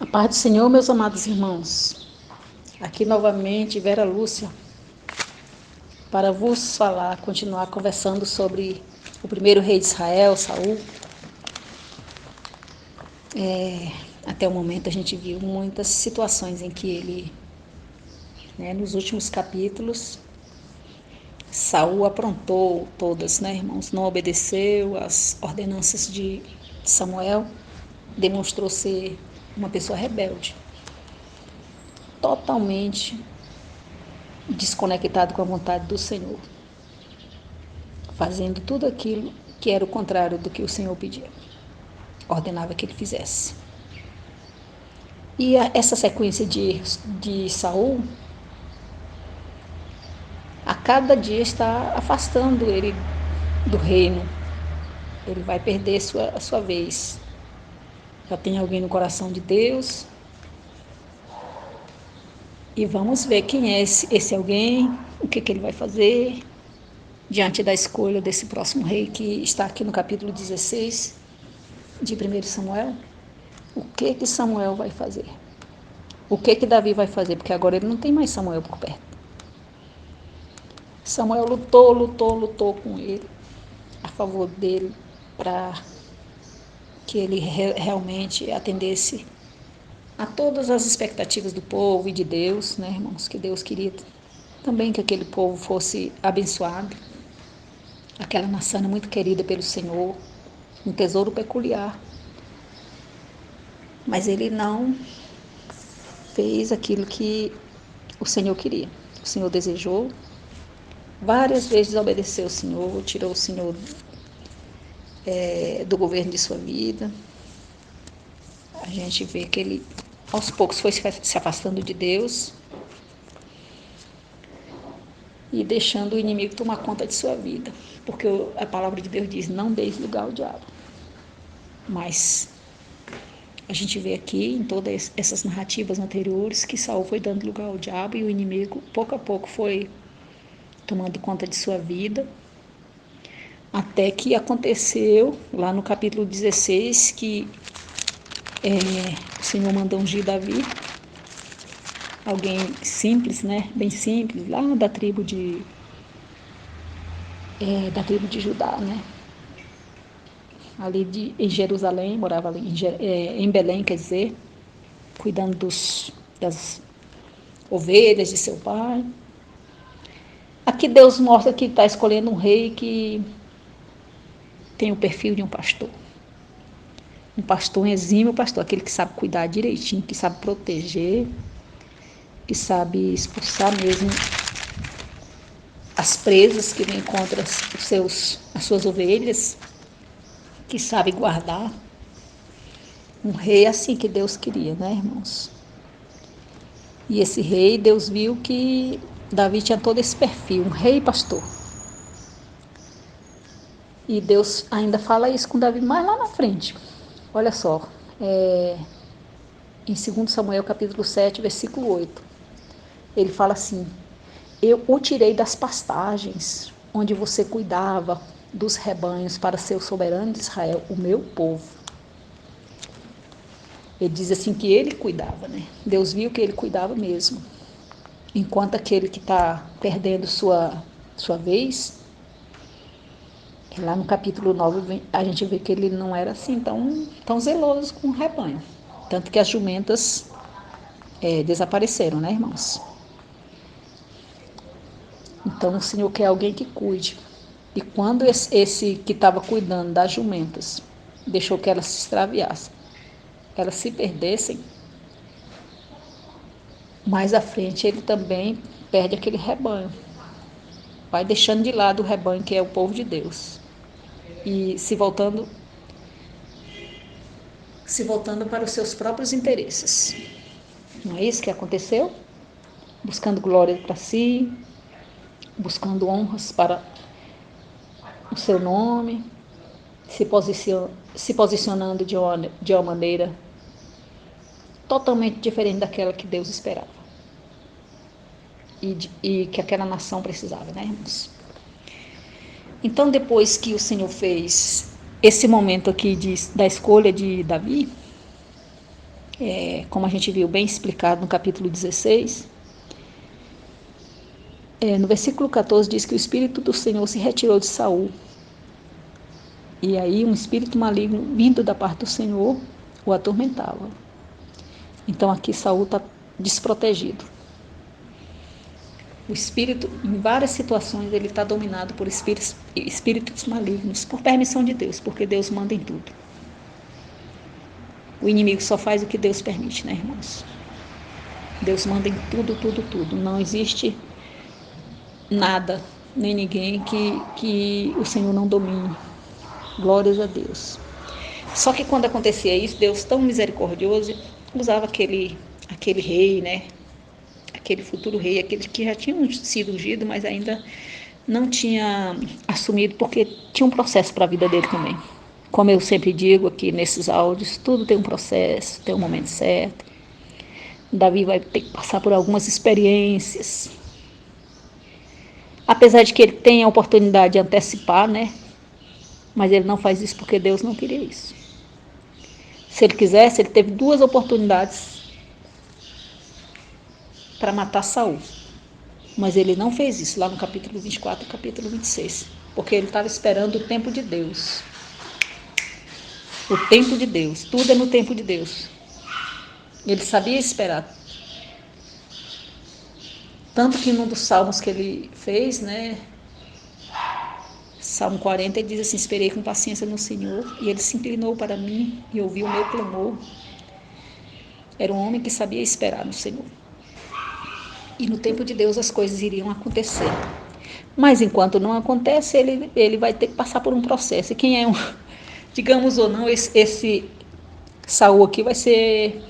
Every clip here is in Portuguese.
A paz do Senhor, meus amados irmãos. Aqui novamente, Vera Lúcia, para vos falar, continuar conversando sobre o primeiro rei de Israel, Saul. Até o momento a gente viu muitas situações em que ele, nos últimos capítulos, Saul aprontou todas, irmãos? Não obedeceu às ordenanças de Samuel, demonstrou ser uma pessoa rebelde, totalmente desconectado com a vontade do Senhor, fazendo tudo aquilo que era o contrário do que o Senhor pedia, ordenava que ele fizesse. E essa sequência de erros de Saul, a cada dia está afastando ele do reino. Ele vai perder a sua vez. Já tem alguém no coração de Deus. E vamos ver quem é esse alguém, o que ele vai fazer diante da escolha desse próximo rei que está aqui no capítulo 16 de 1 Samuel. O que Samuel vai fazer? O que Davi vai fazer? Porque agora ele não tem mais Samuel por perto. Samuel lutou com ele, a favor dele, para que ele realmente atendesse a todas as expectativas do povo e de Deus, irmãos? Que Deus queria também que aquele povo fosse abençoado. Aquela nação muito querida pelo Senhor, um tesouro peculiar. Mas ele não fez aquilo que o Senhor queria. O Senhor desejou. Várias vezes desobedeceu ao Senhor, tirou o Senhor do governo de sua vida. A gente vê que ele, aos poucos, foi se afastando de Deus e deixando o inimigo tomar conta de sua vida. Porque a palavra de Deus diz, não deis lugar ao diabo. Mas a gente vê aqui, em todas essas narrativas anteriores, que Saul foi dando lugar ao diabo e o inimigo, pouco a pouco, foi tomando conta de sua vida, até que aconteceu, lá no capítulo 16, que o Senhor mandou ungir Davi, alguém simples, bem simples, lá da tribo de Judá, ali em Jerusalém, morava ali em Belém, quer dizer, cuidando das ovelhas de seu pai. Aqui Deus mostra que está escolhendo um rei que tem o perfil de um pastor. Um exímio pastor, aquele que sabe cuidar direitinho, que sabe proteger, que sabe expulsar mesmo as presas que vêm contra as suas ovelhas, que sabe guardar. Um rei assim que Deus queria, irmãos? E esse rei, Deus viu que Davi tinha todo esse perfil, um rei pastor. E Deus ainda fala isso com Davi mais lá na frente. Olha só, em 2 Samuel capítulo 7, versículo 8, ele fala assim, eu o tirei das pastagens, onde você cuidava dos rebanhos para ser o soberano de Israel, o meu povo. Ele diz assim que ele cuidava, Deus viu que ele cuidava mesmo. Enquanto aquele que está perdendo sua vez, lá no capítulo 9, a gente vê que ele não era assim tão zeloso com o rebanho. Tanto que as jumentas desapareceram, irmãos? Então o Senhor quer alguém que cuide. E quando esse que estava cuidando das jumentas deixou que elas se extraviassem, elas se perdessem, mais à frente ele também perde aquele rebanho. Vai deixando de lado o rebanho que é o povo de Deus. E se voltando para os seus próprios interesses. Não é isso que aconteceu? Buscando glória para si, buscando honras para o seu nome, se posicionando de uma maneira totalmente diferente daquela que Deus esperava. E que aquela nação precisava, irmãos? Então, depois que o Senhor fez esse momento aqui da escolha de Davi, como a gente viu bem explicado no capítulo 16, no versículo 14 diz que o Espírito do Senhor se retirou de Saul. E aí um espírito maligno vindo da parte do Senhor o atormentava. Então aqui Saul está desprotegido. O espírito, em várias situações, ele está dominado por espíritos malignos, por permissão de Deus, porque Deus manda em tudo. O inimigo só faz o que Deus permite, né, irmãos? Deus manda em tudo, tudo, tudo. Não existe nada, nem ninguém que o Senhor não domine. Glórias a Deus. Só que quando acontecia isso, Deus tão misericordioso usava aquele rei, né? Aquele futuro rei, aquele que já tinha sido ungido, mas ainda não tinha assumido, porque tinha um processo para a vida dele também. Como eu sempre digo aqui nesses áudios, tudo tem um processo, tem um momento certo. Davi vai ter que passar por algumas experiências. Apesar de que ele tem a oportunidade de antecipar, né? Mas ele não faz isso porque Deus não queria isso. Se ele quisesse, ele teve 2 oportunidades para matar Saul. Mas ele não fez isso, lá no capítulo 24 e capítulo 26. Porque ele estava esperando o tempo de Deus. O tempo de Deus. Tudo é no tempo de Deus. Ele sabia esperar. Tanto que num dos salmos que ele fez, né? Salmo 40, ele diz assim: esperei com paciência no Senhor, e ele se inclinou para mim e ouviu o meu clamor. Era um homem que sabia esperar no Senhor. E no tempo de Deus as coisas iriam acontecer. Mas enquanto não acontece, ele vai ter que passar por um processo. E quem é digamos ou não, esse Saul aqui vai ser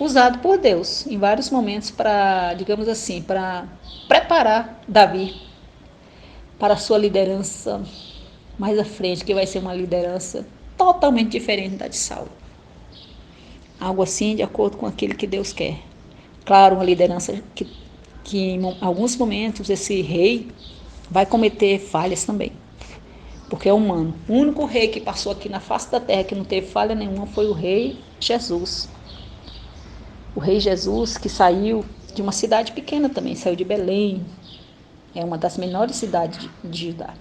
usado por Deus em vários momentos para, digamos assim, para preparar Davi para a sua liderança mais à frente, que vai ser uma liderança totalmente diferente da de Saul. Algo assim de acordo com aquilo que Deus quer. Claro, uma liderança que em alguns momentos esse rei vai cometer falhas também, porque é humano. O único rei que passou aqui na face da terra que não teve falha nenhuma foi o rei Jesus. O rei Jesus, que saiu de uma cidade pequena também, saiu de Belém, é uma das menores cidades de Judá.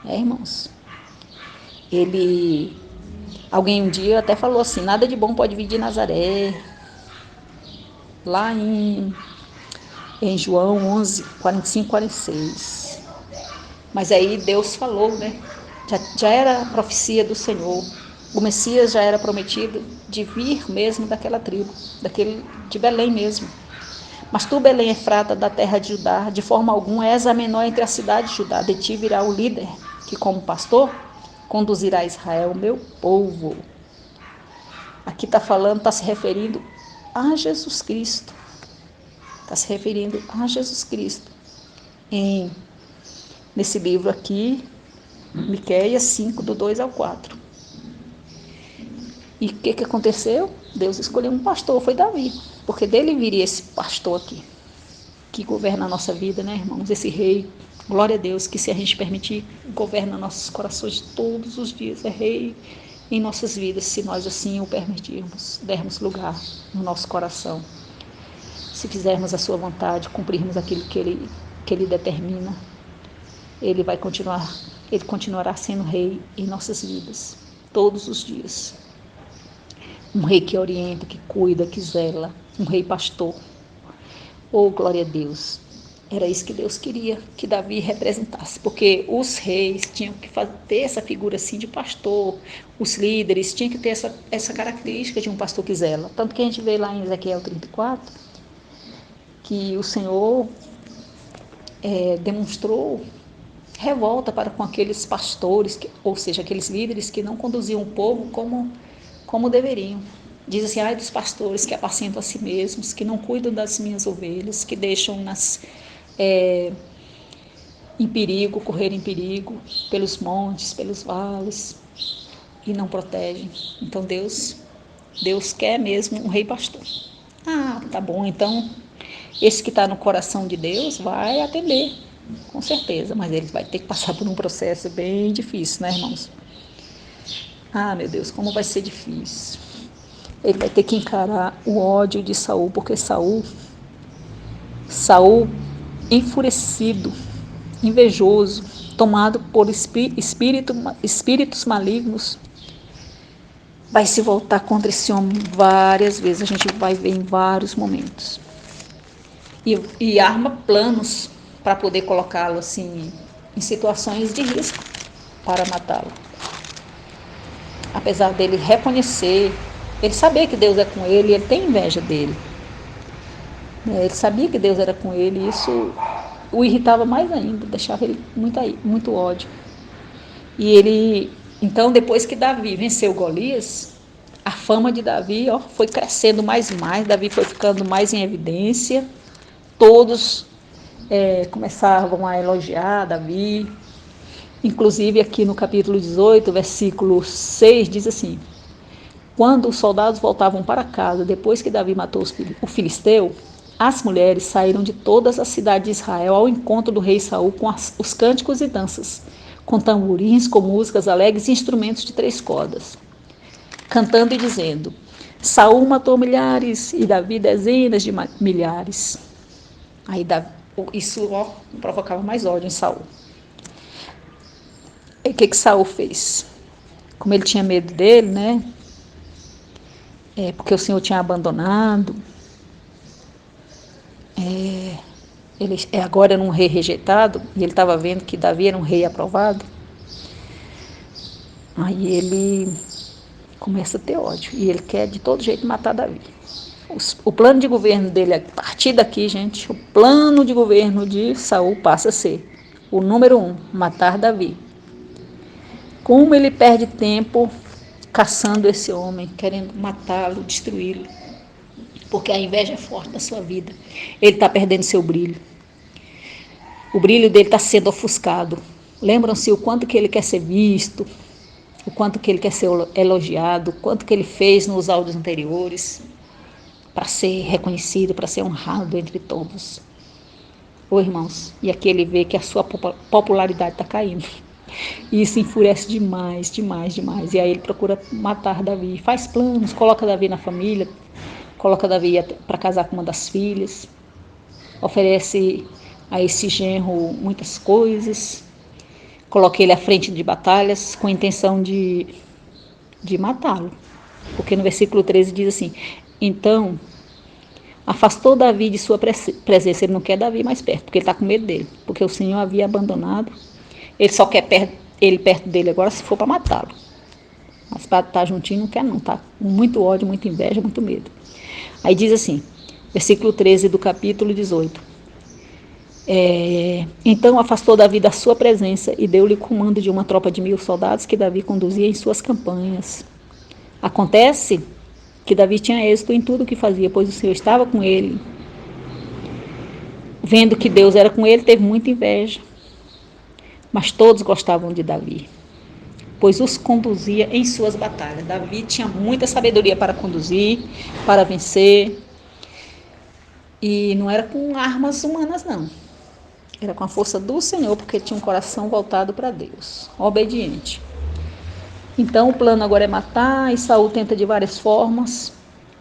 Irmãos, alguém um dia até falou assim: nada de bom pode vir de Nazaré, lá em João 11, 45, 46. Mas aí Deus falou, né? Já era a profecia do Senhor. O Messias já era prometido de vir mesmo daquela tribo, de Belém mesmo. Mas tu, Belém Efrata, da terra de Judá, de forma alguma és a menor entre as cidades de Judá. De ti virá o líder, que como pastor conduzirá Israel, meu povo. Aqui está falando, está se referindo a Jesus Cristo. Está se referindo a Jesus Cristo. Nesse livro aqui, Miqueias 5, do 2 ao 4. E o que aconteceu? Deus escolheu um pastor, foi Davi. Porque dele viria esse pastor aqui, que governa a nossa vida, né, irmãos? Esse rei, glória a Deus, que se a gente permitir, governa nossos corações todos os dias. É rei em nossas vidas, se nós assim o permitirmos, dermos lugar no nosso coração. Se fizermos a sua vontade, cumprirmos aquilo que ele determina, ele continuará sendo rei em nossas vidas, todos os dias. Um rei que orienta, que cuida, que zela, um rei pastor. Oh, glória a Deus. Era isso que Deus queria que Davi representasse, porque os reis tinham que ter essa figura assim de pastor, os líderes tinham que ter essa característica de um pastor que zela. Tanto que a gente vê lá em Ezequiel 34, que o Senhor demonstrou revolta para com aqueles pastores, ou seja, aqueles líderes que não conduziam o povo como deveriam. Diz assim: ai dos pastores que apacentam a si mesmos, que não cuidam das minhas ovelhas, que deixam-nas em perigo, correr em perigo, pelos montes, pelos vales, e não protegem. Então Deus quer mesmo um rei pastor. Ah, tá bom, então esse que está no coração de Deus vai atender, com certeza, mas ele vai ter que passar por um processo bem difícil, né, irmãos? Ah, meu Deus, como vai ser difícil. Ele vai ter que encarar o ódio de Saul, porque Saul enfurecido, invejoso, tomado por espíritos malignos, vai se voltar contra esse homem várias vezes. A gente vai ver em vários momentos. E arma planos para poder colocá-lo assim em situações de risco para matá-lo. Apesar dele reconhecer, ele saber que Deus é com ele, ele tem inveja dele. Ele sabia que Deus era com ele e isso o irritava mais ainda, deixava ele muito ódio. E ele, então, depois que Davi venceu Golias, a fama de Davi foi crescendo mais e mais, Davi foi ficando mais em evidência, todos começavam a elogiar Davi. Inclusive aqui no capítulo 18, versículo 6, diz assim: quando os soldados voltavam para casa, depois que Davi matou o filisteu, as mulheres saíram de todas as cidades de Israel ao encontro do rei Saul com os cânticos e danças, com tamborins, com músicas alegres e instrumentos de 3 cordas, cantando e dizendo: Saul matou milhares e Davi dezenas de milhares. Aí isso provocava mais ódio em Saul. E o que Saul fez? Como ele tinha medo dele, né? Porque o Senhor tinha abandonado. Ele agora era um rei rejeitado e ele estava vendo que Davi era um rei aprovado. Aí ele começa a ter ódio e ele quer de todo jeito matar Davi. O plano de governo dele, a partir daqui, gente, o plano de governo de Saul passa a ser o número 1, matar Davi. Como ele perde tempo caçando esse homem, querendo matá-lo, destruí-lo, porque a inveja é forte na sua vida. Ele está perdendo seu brilho. O brilho dele está sendo ofuscado. Lembram-se o quanto que ele quer ser visto, o quanto que ele quer ser elogiado, o quanto que ele fez nos áudios anteriores para ser reconhecido, para ser honrado entre todos. Irmãos, e aqui ele vê que a sua popularidade está caindo. E isso enfurece demais, demais, demais. E aí ele procura matar Davi, faz planos, coloca Davi na família, coloca Davi para casar com uma das filhas, oferece a esse genro muitas coisas, coloca ele à frente de batalhas com a intenção de matá-lo. Porque no versículo 13 diz assim: então afastou Davi de sua presença. Ele não quer Davi mais perto, porque ele está com medo dele, porque o Senhor havia abandonado. Ele só quer ele perto dele agora se for para matá-lo. Mas para estar juntinho não quer não, tá? Muito ódio, muita inveja, muito medo. Aí diz assim, versículo 13 do capítulo 18. Então afastou Davi da sua presença e deu-lhe comando de uma tropa de 1000 soldados que Davi conduzia em suas campanhas. Acontece que Davi tinha êxito em tudo o que fazia, pois o Senhor estava com ele. Vendo que Deus era com ele, teve muita inveja. Mas todos gostavam de Davi, pois os conduzia em suas batalhas. Davi tinha muita sabedoria para conduzir, para vencer. E não era com armas humanas, não. Era com a força do Senhor, porque tinha um coração voltado para Deus, obediente. Então o plano agora é matar, e Saul tenta de várias formas.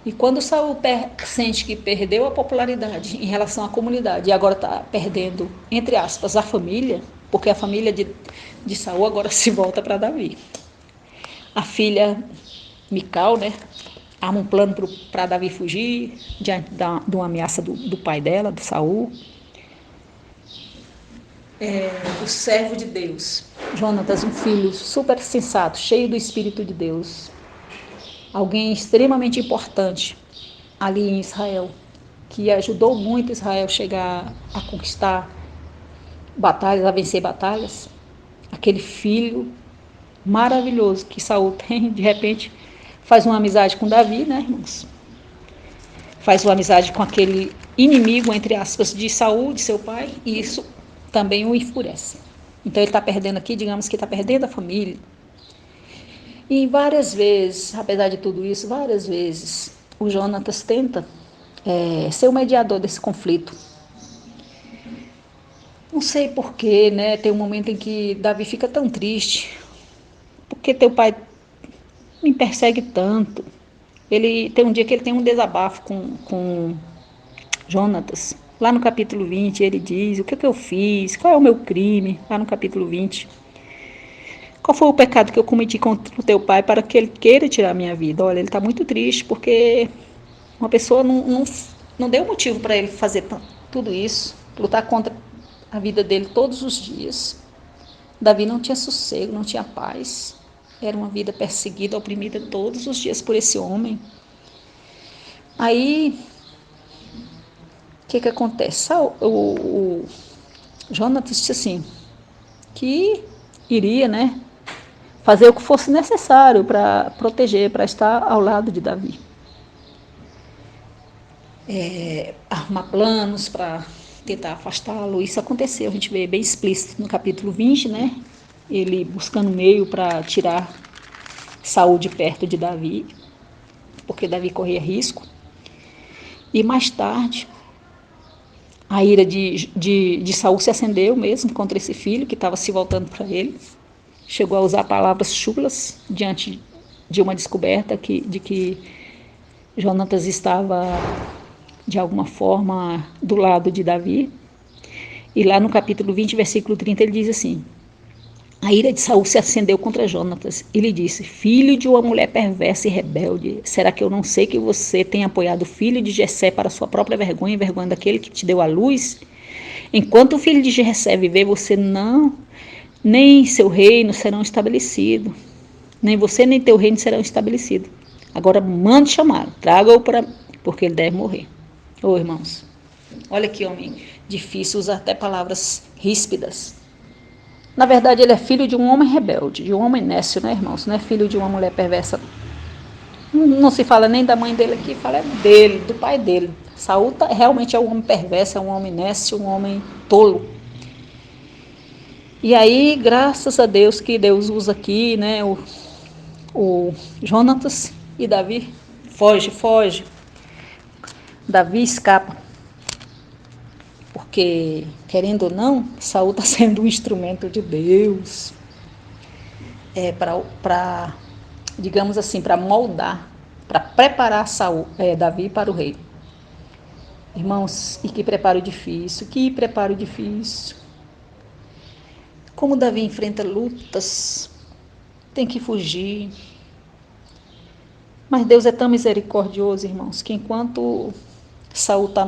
E quando Saul sente que perdeu a popularidade em relação à comunidade, e agora está perdendo, entre aspas, a família, porque a família de Saul agora se volta para Davi. A filha Mical, né, arma um plano para Davi fugir, diante de uma ameaça do pai dela, de Saul. O servo de Deus, Jonatas, um filho super sensato, cheio do Espírito de Deus, alguém extremamente importante ali em Israel, que ajudou muito Israel chegar a conquistar batalhas, a vencer batalhas. Aquele filho maravilhoso que Saul tem, de repente faz uma amizade com Davi, né, irmãos? Faz uma amizade com aquele inimigo, entre aspas, de Saul, de seu pai, e isso também o enfurece. Então ele está perdendo aqui, digamos que está perdendo a família. E várias vezes, apesar de tudo isso, várias vezes, o Jonatas tenta ser o mediador desse conflito. Não sei porquê, né? Tem um momento em que Davi fica tão triste. Por que teu pai me persegue tanto? Ele tem um dia que ele tem um desabafo com Jonatas. Lá no capítulo 20, ele diz: o que eu fiz? Qual é o meu crime? Lá no capítulo 20. Qual foi o pecado que eu cometi contra o teu pai para que ele queira tirar a minha vida? Olha, ele está muito triste porque uma pessoa não deu motivo para ele fazer tudo isso, lutar contra a vida dele todos os dias. Davi não tinha sossego, não tinha paz. Era uma vida perseguida, oprimida todos os dias por esse homem. Aí, o que acontece? O Jonatas disse assim, que iria, né, fazer o que fosse necessário para proteger, para estar ao lado de Davi. Arrumar planos para tentar afastá-lo. Isso aconteceu, a gente vê bem explícito no capítulo 20, né? Ele buscando meio para tirar Saul de perto de Davi, porque Davi corria risco. E mais tarde, a ira de Saul se acendeu mesmo contra esse filho que estava se voltando para ele. Chegou a usar palavras chulas diante de uma descoberta de que Jonatas estava, de alguma forma, do lado de Davi. E lá no capítulo 20, versículo 30, ele diz assim: a ira de Saul se acendeu contra Jonatas. Ele disse: filho de uma mulher perversa e rebelde, será que eu não sei que você tem apoiado o filho de Jessé para sua própria vergonha e vergonha daquele que te deu a luz? Enquanto o filho de Jessé viver, você não, nem seu reino serão estabelecidos. Nem você nem teu reino serão estabelecidos. Agora mande chamar, traga-o para, porque ele deve morrer. Ô irmãos, olha que homem difícil, usa até palavras ríspidas. Na verdade, ele é filho de um homem rebelde, de um homem nécio, né, irmãos? Não é filho de uma mulher perversa. Não se fala nem da mãe dele aqui, fala dele, do pai dele. Saul realmente é um homem perverso, é um homem nécio, um homem tolo. E aí, graças a Deus que Deus usa aqui, né, o Jonatas e Davi foge. Davi escapa. Porque, querendo ou não, Saul está sendo um instrumento de Deus para, digamos assim, para moldar, para preparar Davi para o rei. Irmãos, e que preparo difícil, que preparo difícil. Como Davi enfrenta lutas, tem que fugir. Mas Deus é tão misericordioso, irmãos, que enquanto Saul está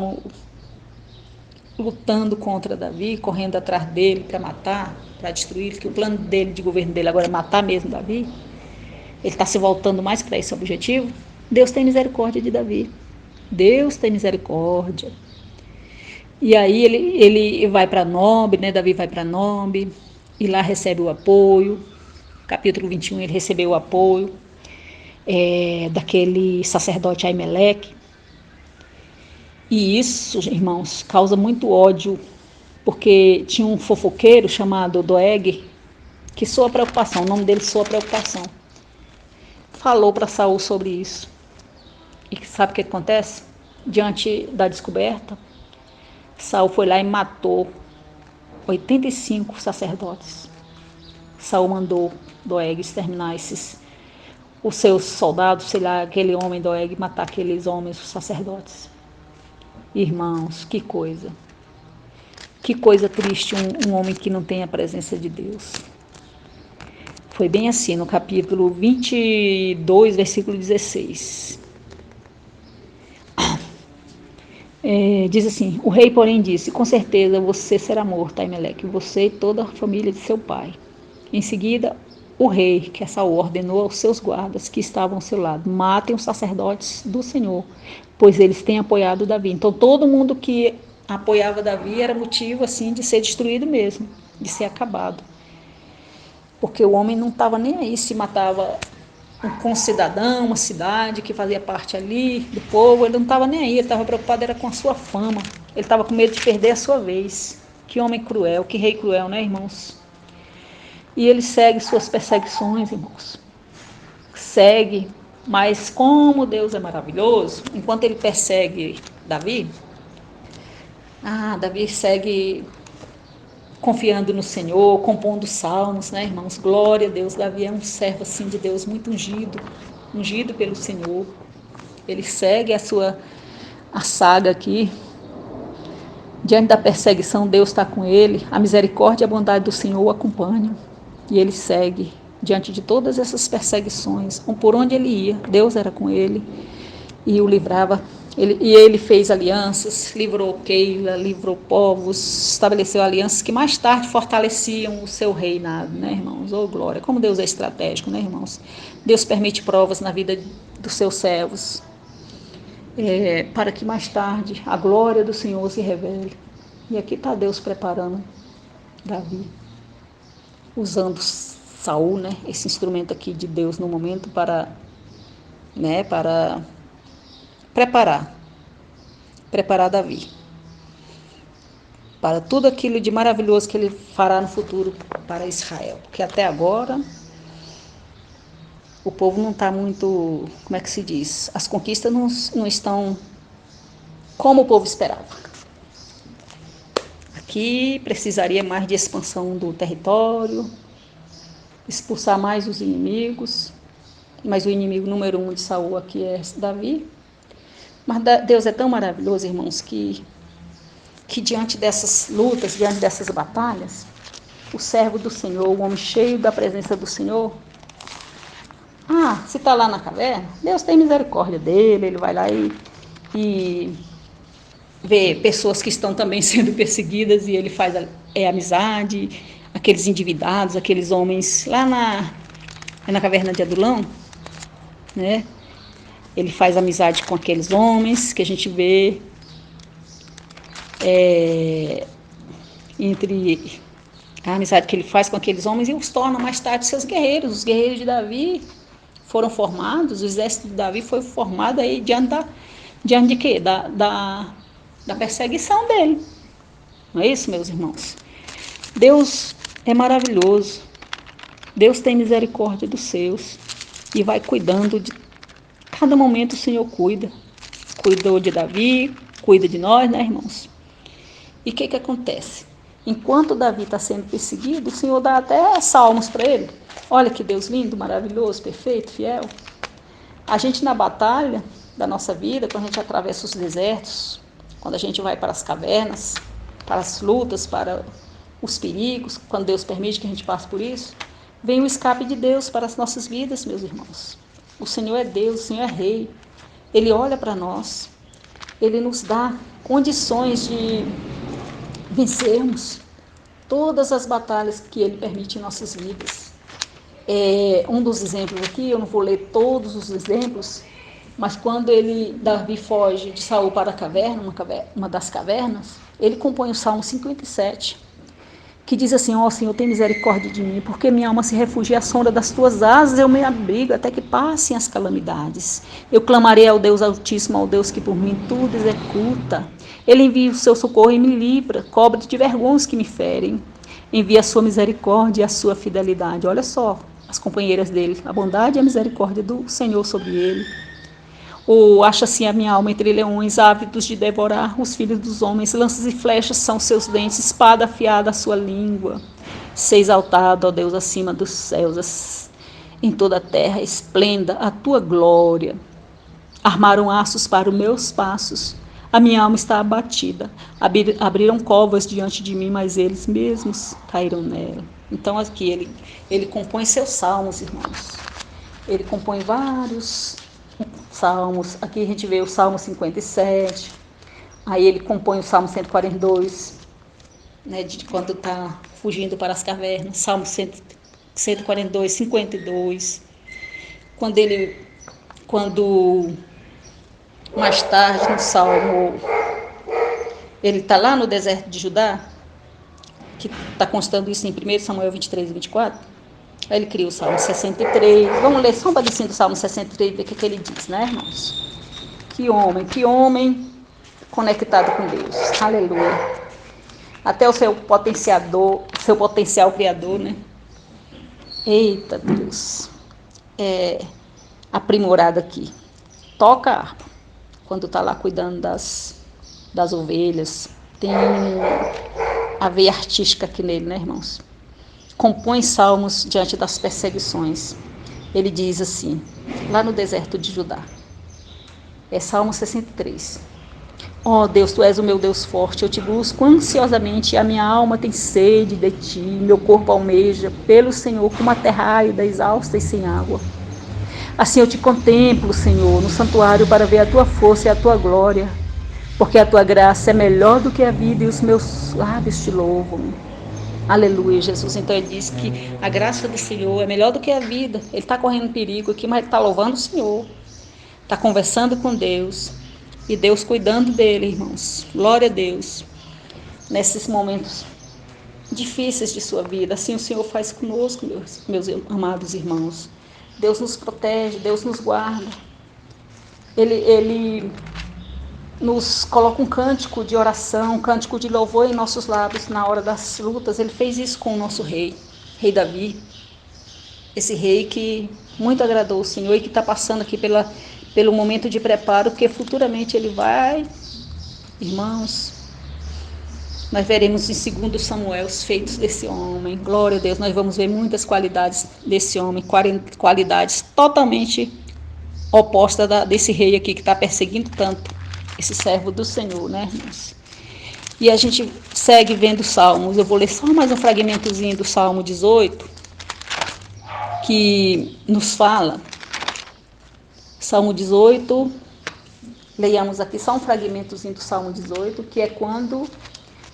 lutando contra Davi, correndo atrás dele para matar, para destruir, que o plano dele, de governo dele agora é matar mesmo Davi, ele está se voltando mais para esse objetivo. Deus tem misericórdia de Davi. Deus tem misericórdia. E aí ele vai para Nob, né? Davi vai para Nob, e lá recebe o apoio. Capítulo 21, ele recebeu o apoio daquele sacerdote Aimeleque. E isso, irmãos, causa muito ódio, porque tinha um fofoqueiro chamado Doeg, que soa preocupação, o nome dele soa preocupação. Falou para Saul sobre isso. E sabe o que acontece? Diante da descoberta, Saul foi lá e matou 85 sacerdotes. Saul mandou Doeg exterminar os seus soldados, sei lá, aquele homem Doeg, matar aqueles homens, os sacerdotes. Irmãos, que coisa. Que coisa triste um homem que não tem a presença de Deus. Foi bem assim, no capítulo 22, versículo 16. Diz assim: o rei, porém, disse: com certeza você será morto, Aimeleque, você e toda a família de seu pai. Em seguida, o rei, que é Saul, ordenou aos seus guardas que estavam ao seu lado: matem os sacerdotes do Senhor, pois eles têm apoiado Davi. Então, todo mundo que apoiava Davi era motivo assim de ser destruído mesmo, de ser acabado. Porque o homem não estava nem aí se matava um concidadão, uma cidade que fazia parte ali do povo, ele não estava nem aí, ele estava preocupado era com a sua fama, ele estava com medo de perder a sua vez. Que homem cruel, que rei cruel, né, irmãos? E ele segue suas perseguições, irmãos. Segue, mas como Deus é maravilhoso, enquanto ele persegue Davi, Davi segue confiando no Senhor, compondo salmos, né, irmãos? Glória a Deus. Davi é um servo assim de Deus muito ungido pelo Senhor. Ele segue a saga aqui. Diante da perseguição, Deus está com ele. A misericórdia e a bondade do Senhor o acompanham. E ele segue diante de todas essas perseguições. Por onde ele ia, Deus era com ele e o livrava. Ele fez alianças, livrou Keila, livrou povos, estabeleceu alianças que mais tarde fortaleciam o seu reinado, né, irmãos? Oh, glória! Como Deus é estratégico, né, irmãos? Deus permite provas na vida dos seus servos, para que mais tarde a glória do Senhor se revele. E aqui está Deus preparando Davi, usando Saul, né, esse instrumento aqui de Deus no momento para preparar Davi para tudo aquilo de maravilhoso que ele fará no futuro para Israel. Porque até agora o povo não está muito, como é que se diz? As conquistas não estão como o povo esperava. Aqui precisaria mais de expansão do território, expulsar mais os inimigos, mas o inimigo número 1 de Saul aqui é Davi. Mas Deus é tão maravilhoso, irmãos, que diante dessas lutas, diante dessas batalhas, o servo do Senhor, o homem cheio da presença do Senhor, se está lá na caverna, Deus tem misericórdia dele, ele vai lá e vê pessoas que estão também sendo perseguidas e ele faz amizade, aqueles endividados, aqueles homens lá na caverna de Adulão, né? Ele faz amizade com aqueles homens que a gente vê entre a amizade que ele faz com aqueles homens e os torna mais tarde seus guerreiros. Os guerreiros de Davi foram formados, o exército de Davi foi formado aí diante de quê? Da perseguição dele. Não é isso, meus irmãos? Deus é maravilhoso. Deus tem misericórdia dos seus e vai cuidando de cada momento. O Senhor cuida. Cuidou de Davi, cuida de nós, né, irmãos? E o que acontece? Enquanto Davi está sendo perseguido, o Senhor dá até salmos para ele. Olha que Deus lindo, maravilhoso, perfeito, fiel. A gente na batalha da nossa vida, quando a gente atravessa os desertos, quando a gente vai para as cavernas, para as lutas, para os perigos, quando Deus permite que a gente passe por isso, vem o escape de Deus para as nossas vidas, meus irmãos. O Senhor é Deus, o Senhor é Rei. Ele olha para nós, Ele nos dá condições de vencermos todas as batalhas que Ele permite em nossas vidas. Um dos exemplos aqui, eu não vou ler todos os exemplos, mas quando Davi foge de Saul para a caverna, uma das cavernas, ele compõe o Salmo 57, que diz assim: ó Senhor, tem misericórdia de mim, porque minha alma se refugia à sombra das tuas asas, eu me abrigo até que passem as calamidades. Eu clamarei ao Deus Altíssimo, ao Deus que por mim tudo executa. Ele envia o seu socorro e me livra, cobre de vergonha os que me ferem. Envia a sua misericórdia e a sua fidelidade. Olha só, as companheiras dele, a bondade e a misericórdia do Senhor sobre ele. Ou acha assim a minha alma entre leões, ávidos de devorar os filhos dos homens, lanças e flechas são seus dentes, espada afiada a sua língua. Ser exaltado, ó Deus, acima dos céus, em toda a terra, esplenda a tua glória. Armaram aços para os meus passos, a minha alma está abatida. Abriram covas diante de mim, mas eles mesmos caíram nela. Então aqui ele compõe seus salmos, irmãos. Ele compõe vários salmos. Aqui a gente vê o Salmo 57. Aí ele compõe o Salmo 142, né, de quando está fugindo para as cavernas. Salmo 142, 52. Quando mais tarde no Salmo, ele está lá no deserto de Judá, que está constando isso em 1 Samuel 23 e 24. Aí ele cria o Salmo 63. Vamos ler só um pedacinho do Salmo 63 e ver o que ele diz, né, irmãos? Que homem conectado com Deus. Aleluia. Até o seu potencial criador, né? Eita, Deus. Aprimorado aqui. Toca a harpa. Quando está lá cuidando das ovelhas. Tem a veia artística aqui nele, né, irmãos? Compõe salmos diante das perseguições. Ele diz assim, lá no deserto de Judá: É Salmo 63. Ó Deus, Tu és o meu Deus forte, eu te busco ansiosamente, a minha alma tem sede de Ti, meu corpo almeja pelo Senhor como a terra árida, exausta e sem água. Assim eu te contemplo, Senhor, no santuário para ver a Tua força e a Tua glória, porque a Tua graça é melhor do que a vida e os meus lábios te louvam. Aleluia, Jesus. Então ele diz que a graça do Senhor é melhor do que a vida. Ele está correndo perigo aqui, mas ele está louvando o Senhor. Está conversando com Deus. E Deus cuidando dele, irmãos. Glória a Deus. Nesses momentos difíceis de sua vida. Assim o Senhor faz conosco, meus amados irmãos. Deus nos protege, Deus nos guarda. Ele nos coloca um cântico de oração, um cântico de louvor em nossos lábios na hora das lutas. Ele fez isso com o nosso rei Davi. Esse rei que muito agradou o Senhor e que está passando aqui pelo momento de preparo, porque futuramente ele vai, irmãos, nós veremos em 2 Samuel os feitos desse homem. Glória a Deus, nós vamos ver muitas qualidades desse homem, qualidades totalmente opostas desse rei aqui que está perseguindo tanto esse servo do Senhor, né, irmãos? E a gente segue vendo Salmos. Eu vou ler só mais um fragmentozinho do Salmo 18, que nos fala. Salmo 18, leiamos aqui só um fragmentozinho do Salmo 18, que é quando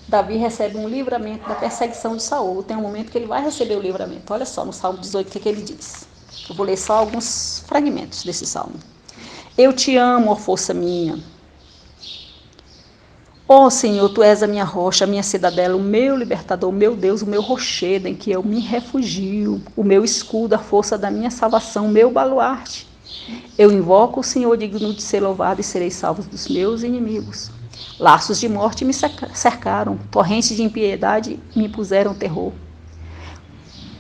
Davi recebe um livramento da perseguição de Saul. Tem um momento que ele vai receber o livramento. Olha só no Salmo 18 o que ele diz. Eu vou ler só alguns fragmentos desse salmo. Eu te amo, ó força minha. Ó Senhor, Tu és a minha rocha, a minha cidadela, o meu libertador, o meu Deus, o meu rochedo em que eu me refugio, o meu escudo, a força da minha salvação, o meu baluarte. Eu invoco o Senhor digno de ser louvado e serei salvo dos meus inimigos. Laços de morte me cercaram, torrentes de impiedade me puseram terror.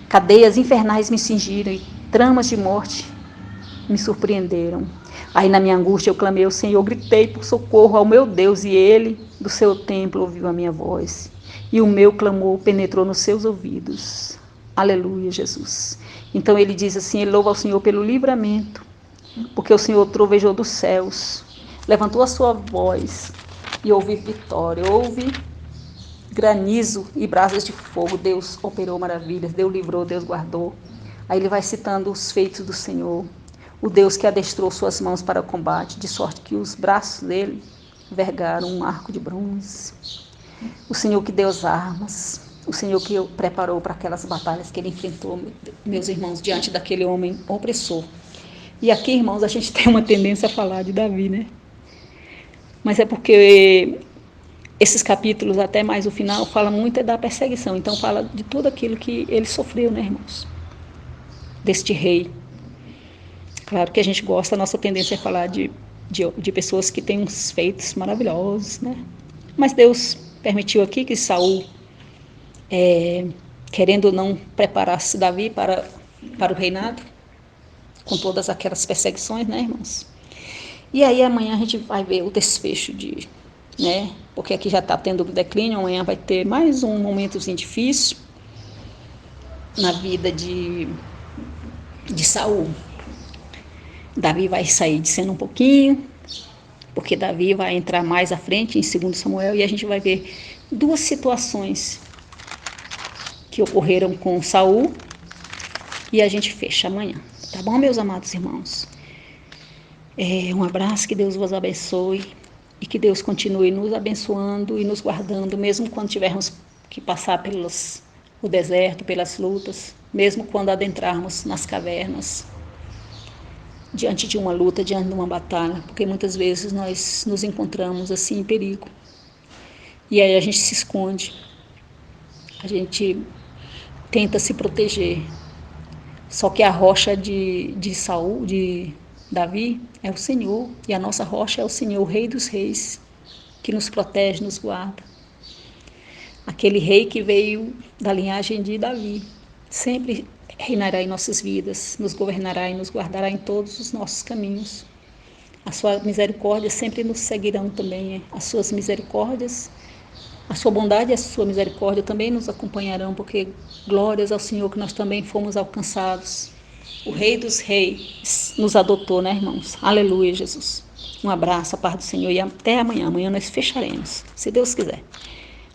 Cadeias infernais me cingiram e tramas de morte me surpreenderam. Aí na minha angústia eu clamei ao Senhor, gritei por socorro ao meu Deus, e Ele do seu templo ouviu a minha voz. E o meu clamor penetrou nos seus ouvidos. Aleluia, Jesus. Então ele diz assim, ele louva ao Senhor pelo livramento, porque o Senhor trovejou dos céus, levantou a sua voz e houve vitória, houve granizo e brasas de fogo. Deus operou maravilhas, Deus livrou, Deus guardou. Aí ele vai citando os feitos do Senhor. O Deus que adestrou suas mãos para o combate, de sorte que os braços dele vergaram um arco de bronze. O Senhor que deu as armas, o Senhor que preparou para aquelas batalhas que ele enfrentou, meus irmãos, diante daquele homem opressor. E aqui, irmãos, a gente tem uma tendência a falar de Davi, né? Mas é porque esses capítulos, até mais o final, fala muito da perseguição. Então fala de tudo aquilo que ele sofreu, né, irmãos? Deste rei. Claro que a gente gosta, a nossa tendência é falar de pessoas que têm uns feitos maravilhosos, né? Mas Deus permitiu aqui que Saul, querendo ou não, preparasse Davi para o reinado, com todas aquelas perseguições, né, irmãos? E aí amanhã a gente vai ver o desfecho né? Porque aqui já está tendo declínio, amanhã vai ter mais um momentozinho difícil na vida de Saul. Davi vai sair descendo um pouquinho, porque Davi vai entrar mais à frente em 2 Samuel, e a gente vai ver duas situações que ocorreram com Saul, e a gente fecha amanhã. Tá bom, meus amados irmãos? Um abraço, que Deus vos abençoe, e que Deus continue nos abençoando e nos guardando, mesmo quando tivermos que passar o deserto, pelas lutas, mesmo quando adentrarmos nas cavernas, diante de uma luta, diante de uma batalha, porque muitas vezes nós nos encontramos assim em perigo. E aí a gente se esconde, a gente tenta se proteger. Só que a rocha de Saul, de Davi, é o Senhor, e a nossa rocha é o Senhor, o Rei dos Reis, que nos protege, nos guarda. Aquele rei que veio da linhagem de Davi, sempre reinará em nossas vidas, nos governará e nos guardará em todos os nossos caminhos. A sua misericórdia sempre nos seguirão também, as suas misericórdias, a sua bondade e a sua misericórdia também nos acompanharão, porque glórias ao Senhor que nós também fomos alcançados. O Rei dos Reis nos adotou, né, irmãos? Aleluia, Jesus. Um abraço, a paz do Senhor e até amanhã. Amanhã nós fecharemos, se Deus quiser.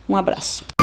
Um abraço.